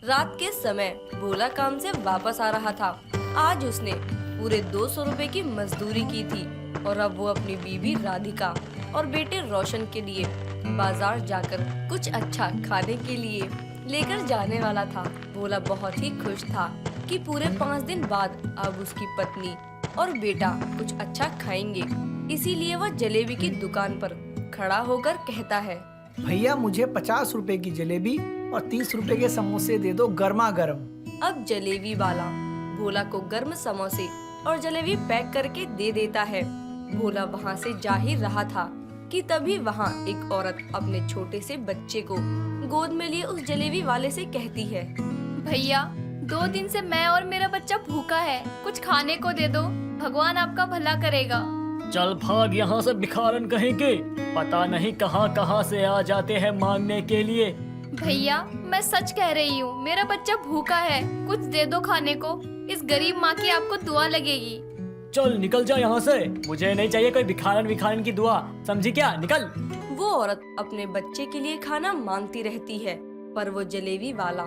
रात के समय भोला काम से वापस आ रहा था। आज उसने पूरे 200 रुपए की मजदूरी की थी और अब वो अपनी बीवी राधिका और बेटे रोशन के लिए बाजार जाकर कुछ अच्छा खाने के लिए लेकर जाने वाला था। भोला बहुत ही खुश था कि पूरे 5 दिन बाद अब उसकी पत्नी और बेटा कुछ अच्छा खाएंगे। इसीलिए वह जलेबी की दुकान पर खड़ा होकर कहता है, भैया मुझे 50 रुपए की जलेबी और 30 रुपए के समोसे दे दो गर्मा गर्म। अब जलेबी वाला भोला को गर्म समोसे और जलेबी पैक करके दे देता है। भोला वहाँ से जा ही रहा था कि तभी वहाँ एक औरत अपने छोटे से बच्चे को गोद में लिए उस जलेबी वाले से कहती है, भैया 2 दिन से मैं और मेरा बच्चा भूखा है, कुछ खाने को दे दो, भगवान आपका भला करेगा। चल भाग यहाँ से भिखारन कहेंगे, पता नहीं कहाँ कहाँ से आ जाते हैं मांगने के लिए। भैया मैं सच कह रही हूँ, मेरा बच्चा भूखा है, कुछ दे दो खाने को, इस गरीब माँ की आपको दुआ लगेगी। चल निकल जा यहाँ से, मुझे नहीं चाहिए कोई भिखारन विखारन की दुआ, समझी क्या, निकल। वो औरत अपने बच्चे के लिए खाना मांगती रहती है, पर वो जलेबी वाला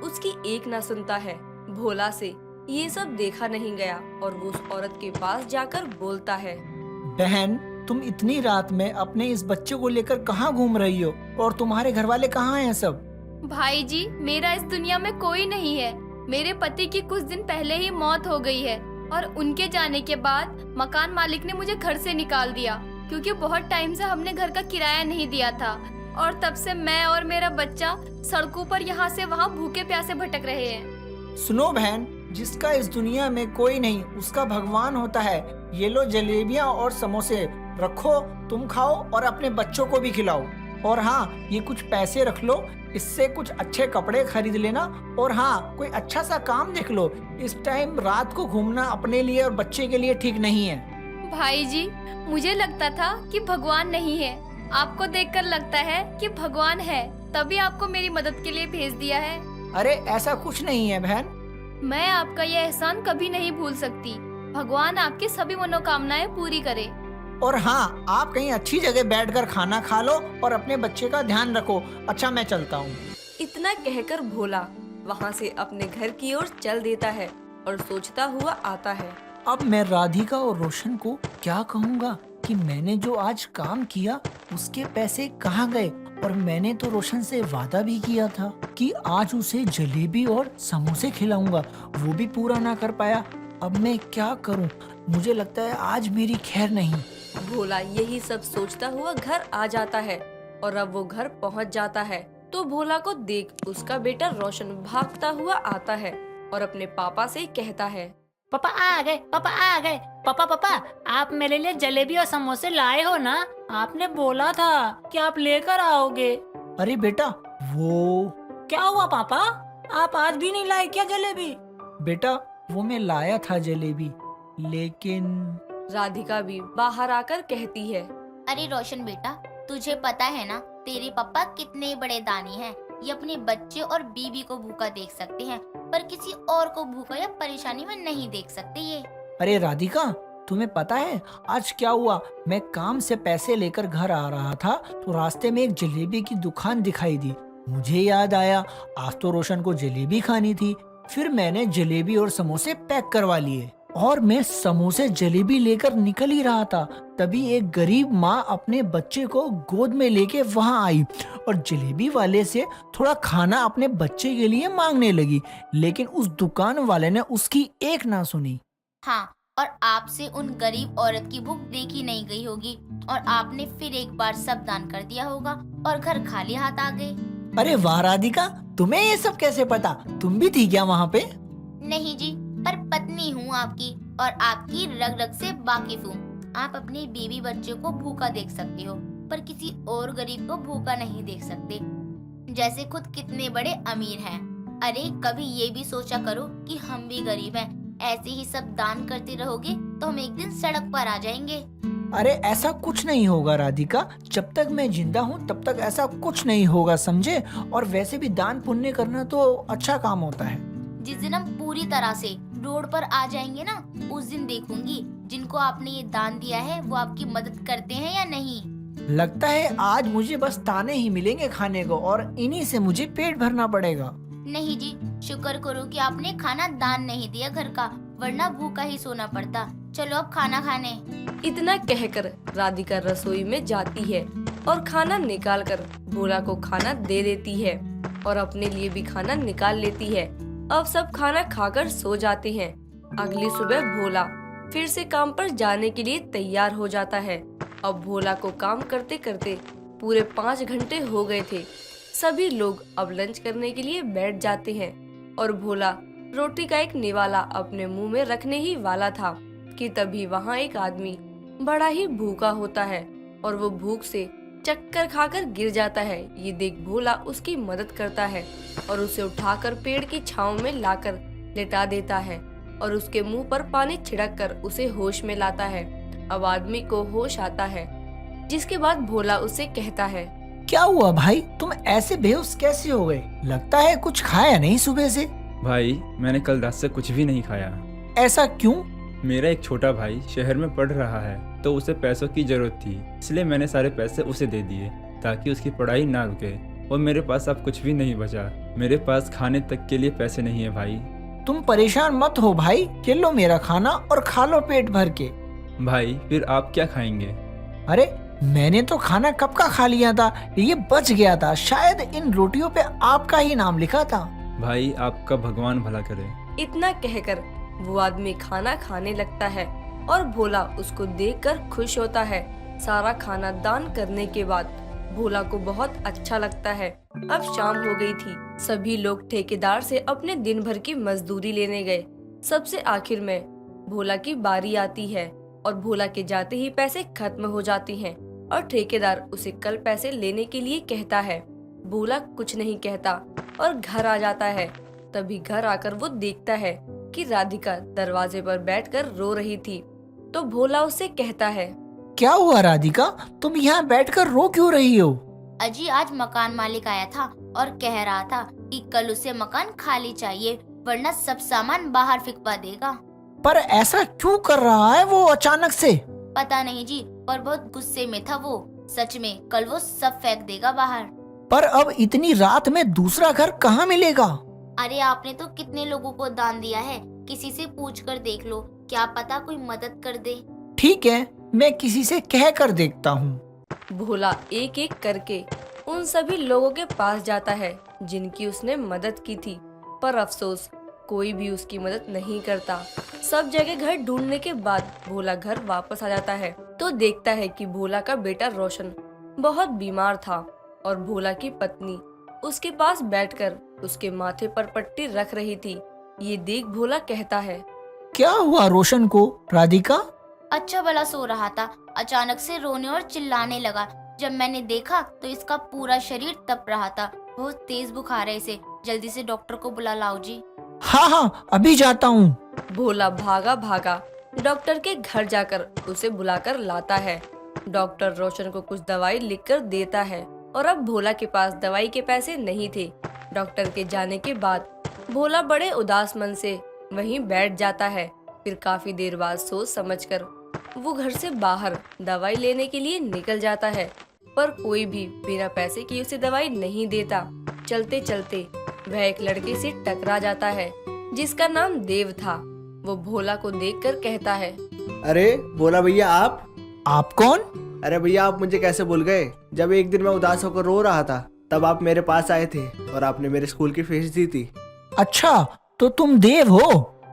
उसकी एक ना सुनता है। भोला से ये सब देखा नहीं गया और वो उस औरत के पास जाकर बोलता है, बहन तुम इतनी रात में अपने इस बच्चे को लेकर कहाँ घूम रही हो और तुम्हारे घर वाले कहाँ हैं सब? भाई जी मेरा इस दुनिया में कोई नहीं है, मेरे पति की कुछ दिन पहले ही मौत हो गई है और उनके जाने के बाद मकान मालिक ने मुझे घर से निकाल दिया, क्योंकि बहुत टाइम से हमने घर का किराया नहीं दिया था और तब से मैं और मेरा बच्चा सड़कों पर यहाँ से वहाँ भूखे प्यासे भटक रहे हैं। सुनो बहन, जिसका इस दुनिया में कोई नहीं उसका भगवान होता है। ये लो जलेबियाँ और समोसे रखो, तुम खाओ और अपने बच्चों को भी खिलाओ। और हाँ, ये कुछ पैसे रख लो, इससे कुछ अच्छे कपड़े खरीद लेना और हाँ कोई अच्छा सा काम देख लो। इस टाइम रात को घूमना अपने लिए और बच्चे के लिए ठीक नहीं है। भाई जी मुझे लगता था कि भगवान नहीं है, आपको देखकर लगता है कि भगवान है, तभी आपको मेरी मदद के लिए भेज दिया है। अरे ऐसा कुछ नहीं है बहन। मैं आपका यह एहसान कभी नहीं भूल सकती, भगवान आपकी सभी मनोकामनाएं पूरी करे। और हाँ, आप कहीं अच्छी जगह बैठकर खाना खा लो और अपने बच्चे का ध्यान रखो। अच्छा मैं चलता हूँ। इतना कहकर भोला वहाँ से अपने घर की ओर चल देता है और सोचता हुआ आता है, अब मैं राधिका और रोशन को क्या कहूँगा कि मैंने जो आज काम किया उसके पैसे कहाँ गए, और मैंने तो रोशन से वादा भी किया था कि आज उसे जलेबी और समोसे खिलाऊंगा, वो भी पूरा ना कर पाया। अब मैं क्या करूं? मुझे लगता है आज मेरी खैर नहीं। भोला यही सब सोचता हुआ घर आ जाता है और अब वो घर पहुंच जाता है तो भोला को देख उसका बेटा रोशन भागता हुआ आता है और अपने पापा से कहता है, पापा आ गए, पापा आ गए। पापा पापा आप मेरे लिए जलेबी और समोसे लाए हो ना? आपने बोला था कि आप लेकर आओगे। अरे बेटा वो क्या हुआ पापा, आप आज भी नहीं लाए क्या जलेबी? बेटा वो मैं लाया था जलेबी, लेकिन राधिका भी बाहर आकर कहती है, अरे रोशन बेटा, तुझे पता है ना तेरे पापा कितने बड़े दानी हैं। ये अपने बच्चे और बीवी को भूखा देख सकते हैं पर किसी और को भूखा या परेशानी में नहीं देख सकते ये। अरे राधिका तुम्हें पता है आज क्या हुआ? मैं काम से पैसे लेकर घर आ रहा था तो रास्ते में एक जलेबी की दुकान दिखाई दी। मुझे याद आया आज तो रोशन को जलेबी खानी थी। फिर मैंने जलेबी और समोसे पैक करवा लिए और मैं समोसे जलेबी लेकर निकल ही रहा था, तभी एक गरीब माँ अपने बच्चे को गोद में लेके वहाँ आई और जलेबी वाले से थोड़ा खाना अपने बच्चे के लिए मांगने लगी, लेकिन उस दुकान वाले ने उसकी एक ना सुनी। हाँ, और आपसे उन गरीब औरत की भूख देखी नहीं गई होगी और आपने फिर एक बार सब दान कर दिया होगा और घर खाली हाथ आ गए। अरे वाह राधिका, तुम्हें ये सब कैसे पता? तुम भी थी क्या वहाँ पे? नहीं जी, पर पत्नी हूँ आपकी और आपकी रग रग से वाकिफ हूँ। आप अपने बीवी बच्चे को भूखा देख सकते हो पर किसी और गरीब को भूखा नहीं देख सकते, जैसे खुद कितने बड़े अमीर हैं। अरे कभी ये भी सोचा करो कि हम भी गरीब हैं। ऐसे ही सब दान करते रहोगे तो हम एक दिन सड़क पर आ जाएंगे। अरे ऐसा कुछ नहीं होगा राधिका, जब तक मैं जिंदा हूँ तब तक ऐसा कुछ नहीं होगा, समझे? और वैसे भी दान पुण्य करना तो अच्छा काम होता है। जिस दिन हम पूरी तरह से रोड पर आ जाएंगे ना, उस दिन देखूंगी जिनको आपने ये दान दिया है वो आपकी मदद करते हैं या नहीं। लगता है आज मुझे बस ताने ही मिलेंगे खाने को और इन्हीं से मुझे पेट भरना पड़ेगा। नहीं जी, शुक्र करो कि आपने खाना दान नहीं दिया घर का, वरना भूखा ही सोना पड़ता। चलो अब खाना खाने। इतना कहकर राधिका रसोई में जाती है और खाना निकाल कर भोला को खाना दे देती है और अपने लिए भी खाना निकाल लेती है। अब सब खाना खाकर सो जाते हैं। अगली सुबह भोला फिर से काम पर जाने के लिए तैयार हो जाता है। अब भोला को काम करते करते पूरे 5 घंटे हो गए थे। सभी लोग अब लंच करने के लिए बैठ जाते हैं और भोला रोटी का एक निवाला अपने मुंह में रखने ही वाला था कि तभी वहाँ एक आदमी बड़ा ही भूखा होता है और वो भूख से चक्कर खाकर गिर जाता है। ये देख भोला उसकी मदद करता है और उसे उठाकर पेड़ की छांव में लाकर लेटा देता है और उसके मुंह पर पानी छिड़क कर उसे होश में लाता है। अब आदमी को होश आता है, जिसके बाद भोला उसे कहता है, क्या हुआ भाई, तुम ऐसे बेहोश कैसे हो गए? लगता है कुछ खाया नहीं सुबह से। भाई मैंने कल रात से कुछ भी नहीं खाया। ऐसा क्यों? मेरा एक छोटा भाई शहर में पढ़ रहा है तो उसे पैसों की जरूरत थी, इसलिए मैंने सारे पैसे उसे दे दिए ताकि उसकी पढ़ाई ना रुके। और मेरे पास अब कुछ भी नहीं बचा। मेरे पास खाने तक के लिए पैसे नहीं है भाई। तुम परेशान मत हो भाई, ये लो मेरा खाना और खा लो पेट भर के। भाई फिर आप क्या खाएंगे? अरे मैंने तो खाना कब का खा लिया था, ये बच गया था। शायद इन रोटियों पे आपका ही नाम लिखा था। भाई आपका भगवान भला करे। इतना कहकर वो आदमी खाना खाने लगता है और भोला उसको देखकर खुश होता है। सारा खाना दान करने के बाद भोला को बहुत अच्छा लगता है। अब शाम हो गई थी। सभी लोग ठेकेदार से अपने दिन भर की मजदूरी लेने गए। सबसे आखिर में भोला की बारी आती है और भोला के जाते ही पैसे खत्म हो जाती हैं और ठेकेदार उसे कल पैसे लेने के लिए कहता है। भोला कुछ नहीं कहता और घर आ जाता है। तभी घर आकर वो देखता है कि राधिका दरवाजे पर बैठकर रो रही थी। तो भोला उससे कहता है, क्या हुआ राधिका, तुम यहाँ बैठकर रो क्यों रही हो? अजी आज मकान मालिक आया था और कह रहा था कि कल उसे मकान खाली चाहिए, वरना सब सामान बाहर फेंकवा देगा। पर ऐसा क्यों कर रहा है वो अचानक से? पता नहीं जी, पर बहुत गुस्से में था वो। सच में कल वो सब फेंक देगा बाहर। पर अब इतनी रात में दूसरा घर कहाँ मिलेगा? अरे आपने तो कितने लोगों को दान दिया है, किसी से पूछ कर देख लो, क्या पता कोई मदद कर दे। ठीक है, मैं किसी से कह कर देखता हूँ। भोला एक एक करके उन सभी लोगों के पास जाता है जिनकी उसने मदद की थी, पर अफसोस कोई भी उसकी मदद नहीं करता। सब जगह घर ढूंढने के बाद भोला घर वापस आ जाता है तो देखता है कि भोला का बेटा रोशन बहुत बीमार था और भोला की पत्नी उसके पास बैठकर उसके माथे पर पट्टी रख रही थी। ये देख भोला कहता है, क्या हुआ रोशन को राधिका? अच्छा भला सो रहा था, अचानक से रोने और चिल्लाने लगा। जब मैंने देखा तो इसका पूरा शरीर तप रहा था। बहुत तेज बुखार है इसे, जल्दी से डॉक्टर को बुला लाओ जी। हाँ हाँ अभी जाता हूँ। भोला भागा भागा डॉक्टर के घर जाकर उसे बुलाकर लाता है। डॉक्टर रोशन को कुछ दवाई लिखकर देता है और अब भोला के पास दवाई के पैसे नहीं थे। डॉक्टर के जाने के बाद भोला बड़े उदास मन से वहीं बैठ जाता है। फिर काफी देर बाद सोच समझकर वो घर से बाहर दवाई लेने के लिए निकल जाता है, पर कोई भी बिना पैसे की उसे दवाई नहीं देता। चलते चलते वह एक लड़के से टकरा जाता है जिसका नाम देव था। वो भोला को देखकर कहता है, अरे भोला भैया आप कौन? अरे भैया आप मुझे कैसे भूल गए? जब एक दिन मैं उदास होकर रो रहा था तब आप मेरे पास आए थे और आपने मेरे स्कूल की फीस दी थी। अच्छा तो तुम देव हो?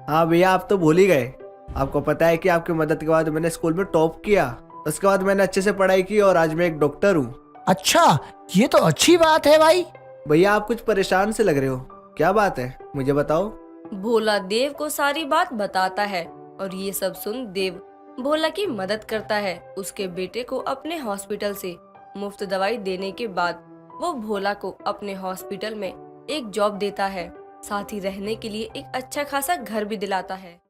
हाँ भैया आप तो भूल ही गए। आपको पता है कि आपकी मदद के बाद मैंने स्कूल में टॉप किया, उसके बाद मैंने अच्छे से पढ़ाई की और आज मैं एक डॉक्टर हूँ। अच्छा ये तो अच्छी बात है भाई। भैया आप कुछ परेशान से लग रहे हो, क्या बात है मुझे बताओ। भोला देव को सारी बात बताता है और ये सब सुन देव भोला की मदद करता है। उसके बेटे को अपने हॉस्पिटल से मुफ्त दवाई देने के बाद वो भोला को अपने हॉस्पिटल में एक जॉब देता है, साथ ही रहने के लिए एक अच्छा खासा घर भी दिलाता है।